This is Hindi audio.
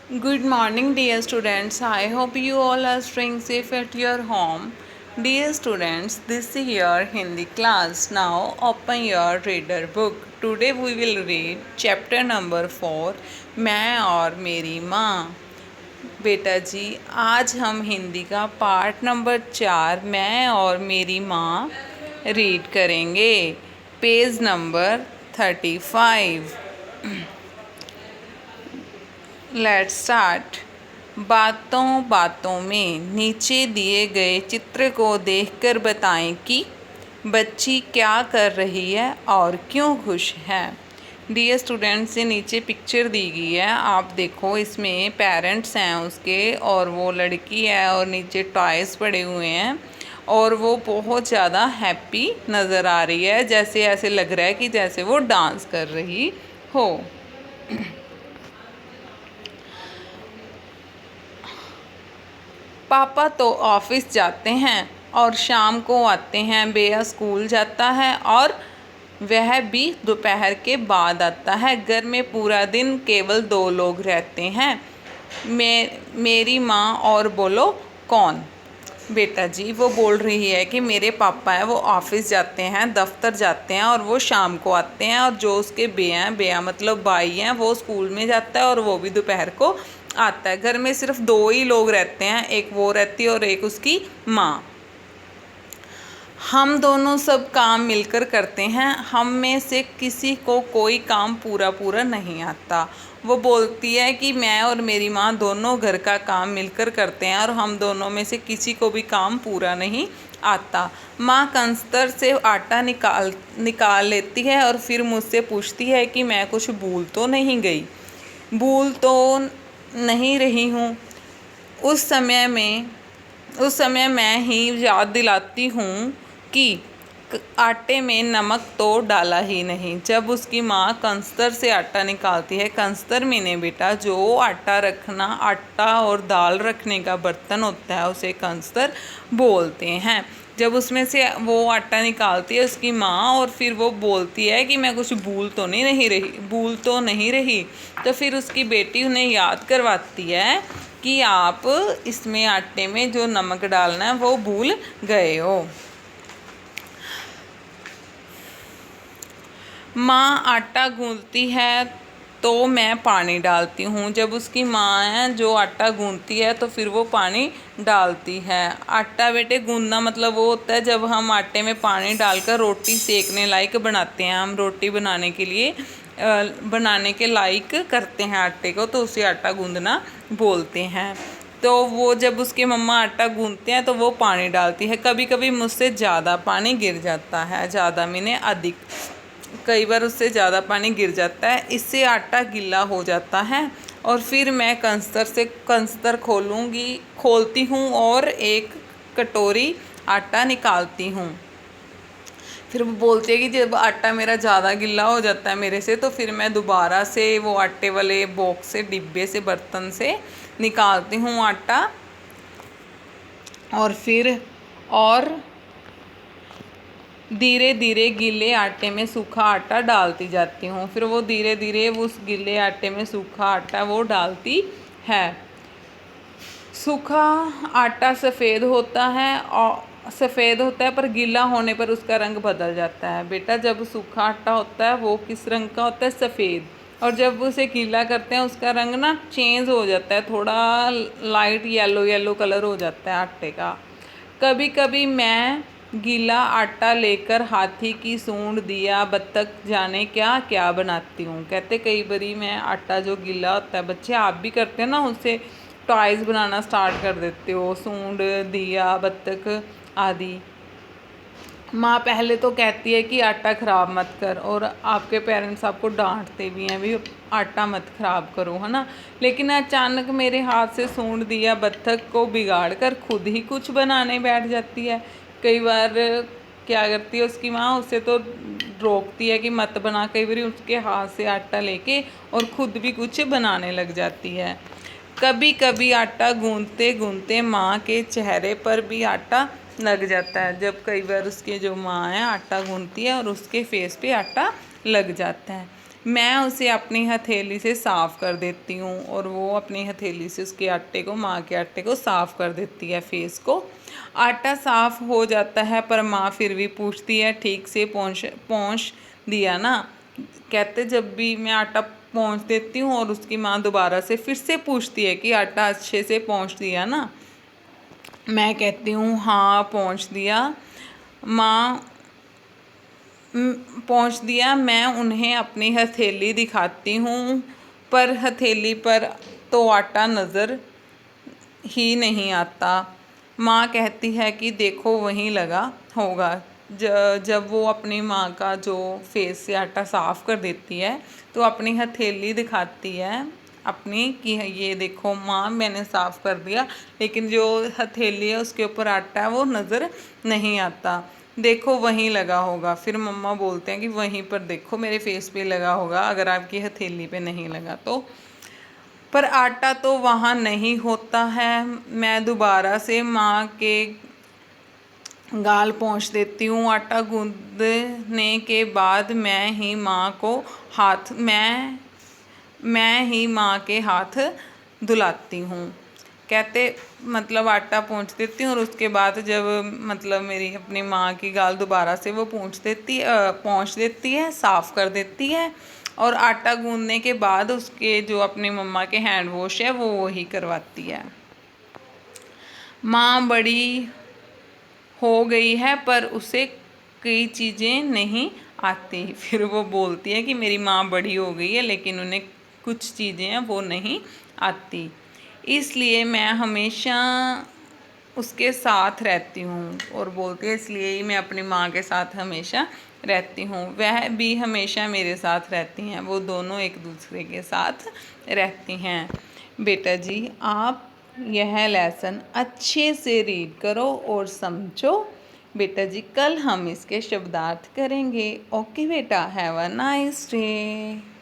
Good morning, dear students. I hope you all are staying safe at your home. Dear students, this is your Hindi class. Now open your reader book. Today we will read chapter number 4, मैं और मेरी माँ। बेटा जी, आज हम हिंदी का पार्ट नंबर 4 मैं और मेरी माँ रीड करेंगे। Page number 35। Let's start. बातों बातों में नीचे दिए गए चित्र को देखकर बताएं कि बच्ची क्या कर रही है और क्यों खुश है। डियर स्टूडेंट, से नीचे पिक्चर दी गई है, आप देखो। इसमें पेरेंट्स हैं उसके और वो लड़की है और नीचे टॉयज़ पड़े हुए हैं और वो बहुत ज़्यादा हैप्पी नज़र आ रही है, जैसे ऐसे लग रहा है कि जैसे वो डांस कर रही हो। पापा तो ऑफिस जाते हैं और शाम को आते हैं। बेया स्कूल जाता है और वह भी दोपहर के बाद आता है। घर में पूरा दिन केवल 2 लोग रहते हैं, मेरी माँ और बोलो कौन। बेटा जी, वो बोल रही है कि मेरे पापा हैं वो ऑफिस जाते हैं, दफ्तर जाते हैं और वो शाम को आते हैं, और जो उसके बेया मतलब भाई हैं वो स्कूल में जाता है और वो भी दोपहर को आता है। घर में सिर्फ 2 ही लोग रहते हैं, एक वो रहती है और एक उसकी माँ। हम दोनों सब काम मिलकर करते हैं, हम में से किसी को कोई काम पूरा नहीं आता। वो बोलती है कि मैं और मेरी माँ दोनों घर का काम मिलकर करते हैं और हम दोनों में से किसी को भी काम पूरा नहीं आता। माँ कंस्तर से आटा निकाल लेती है और फिर मुझसे पूछती है कि मैं कुछ भूल तो नहीं गई। भूल तो नहीं रही हूँ। उस समय मैं ही याद दिलाती हूँ कि आटे में नमक तो डाला ही नहीं। जब उसकी माँ कंस्तर से आटा निकालती है, कंस्तर में बेटा जो आटा और दाल रखने का बर्तन होता है उसे कंस्तर बोलते हैं। जब उसमें से वो आटा निकालती है उसकी माँ और फिर वो बोलती है कि मैं कुछ भूल तो नहीं रही। तो फिर उसकी बेटी उन्हें याद करवाती है कि आप इसमें आटे में जो नमक डालना है वो भूल गए हो। माँ आटा गूंथती है तो मैं पानी डालती हूँ। जब उसकी माँ है जो आटा गूंथती है तो फिर वो पानी डालती है। आटा बेटे गूंथना मतलब वो होता है जब हम आटे में पानी डालकर रोटी सेकने लायक बनाते हैं। हम रोटी बनाने के लायक करते हैं आटे को, तो उसे आटा गूंथना बोलते हैं। तो वो जब उसके मम्मा आटा गूंथते हैं तो वो पानी डालती है। कभी कभी मुझसे ज़्यादा पानी गिर जाता है, ज़्यादा मैंने अधिक, कई बार उससे ज़्यादा पानी गिर जाता है, इससे आटा गीला हो जाता है और फिर मैं कंस्तर खोलती हूँ और एक कटोरी आटा निकालती हूँ। फिर वो बोलती है कि जब आटा मेरा ज़्यादा गीला हो जाता है मेरे से, तो फिर मैं दोबारा से वो आटे वाले बॉक्स से, डिब्बे से, बर्तन से निकालती हूँ आटा और धीरे धीरे गीले आटे में सूखा आटा डालती जाती हूँ। फिर वो धीरे धीरे उस गीले आटे में सूखा आटा वो डालती है। सूखा आटा सफ़ेद होता है पर गीला होने पर उसका रंग बदल जाता है। बेटा, जब सूखा आटा होता है वो किस रंग का होता है? सफ़ेद। और जब उसे गीला करते हैं उसका रंग ना चेंज हो जाता है, थोड़ा लाइट येलो कलर हो जाता है आटे का। कभी कभी मैं गीला आटा लेकर हाथी की सूंड, दिया, बत्तख, जाने क्या क्या बनाती हूँ। कहते कई बारी मैं आटा जो गीला होता है, बच्चे आप भी करते हैं ना, उससे टॉयज़ बनाना स्टार्ट कर देते हो, सूंड, दिया, बत्तख आदि। माँ पहले तो कहती है कि आटा ख़राब मत कर, और आपके पेरेंट्स आपको डांटते भी हैं भी आटा मत ख़राब करो, है ना। लेकिन अचानक मेरे हाथ से सूंड, दिया, बत्तख को बिगाड़ कर खुद ही कुछ बनाने बैठ जाती है। कई बार क्या करती है उसकी माँ, उसे तो रोकती है कि मत बना, कई बार उसके हाथ से आटा लेके और ख़ुद भी कुछ बनाने लग जाती है। कभी कभी आटा गूंथते गूंथते माँ के चेहरे पर भी आटा लग जाता है। जब कई बार उसकी जो माँ है आटा गूंथती है और उसके फेस पे आटा लग जाता है। मैं उसे अपनी हथेली से साफ़ कर देती हूँ और वो अपनी हथेली से उसके आटे को, माँ के आटे को साफ़ कर देती है फेस को। आटा साफ़ हो जाता है पर माँ फिर भी पूछती है, ठीक से पहुँच दिया ना। कहते जब भी मैं आटा पहुँच देती हूँ और उसकी माँ दोबारा से फिर से पूछती है कि आटा अच्छे से पहुँच दिया ना। मैं कहती हूँ हाँ पहुँच दिया माँ, पहुँच दिया। मैं उन्हें अपनी हथेली दिखाती हूँ पर हथेली पर तो आटा नज़र ही नहीं आता। माँ कहती है कि देखो वहीं लगा होगा। जब वो अपनी माँ का जो फेस से आटा साफ़ कर देती है तो अपनी हथेली दिखाती है अपनी कि ये देखो माँ मैंने साफ़ कर दिया, लेकिन जो हथेली है उसके ऊपर आटा है वो नज़र नहीं आता। देखो वहीं लगा होगा। फिर मम्मा बोलते हैं कि वहीं पर देखो मेरे फेस पे लगा होगा अगर आपकी हथेली पे नहीं लगा तो। पर आटा तो वहाँ नहीं होता है। मैं दोबारा से माँ के गाल पोंछ देती हूँ। आटा गूँदने के बाद मैं ही माँ के हाथ धुलाती हूँ। कहते मतलब आटा पोंछ देती हूँ और उसके बाद जब मतलब मेरी अपनी माँ की गाल दोबारा से वो पोंछ देती है, साफ़ कर देती है। और आटा गूँदने के बाद उसके जो अपनी मम्मा के हैंड वॉश है वो वही करवाती है। माँ बड़ी हो गई है पर उसे कई चीज़ें नहीं आती। फिर वो बोलती है कि मेरी माँ बड़ी हो गई है लेकिन उन्हें कुछ चीज़ें हैं वो नहीं आती, इसलिए मैं हमेशा उसके साथ रहती हूँ। और बोलती है इसलिए ही मैं अपनी माँ के साथ हमेशा रहती हूँ, वह भी हमेशा मेरे साथ रहती हैं। वो दोनों एक दूसरे के साथ रहती हैं। बेटा जी आप यह लेसन अच्छे से रीड करो और समझो। बेटा जी कल हम इसके शब्दार्थ करेंगे। ओके बेटा, हैव अ नाइस डे।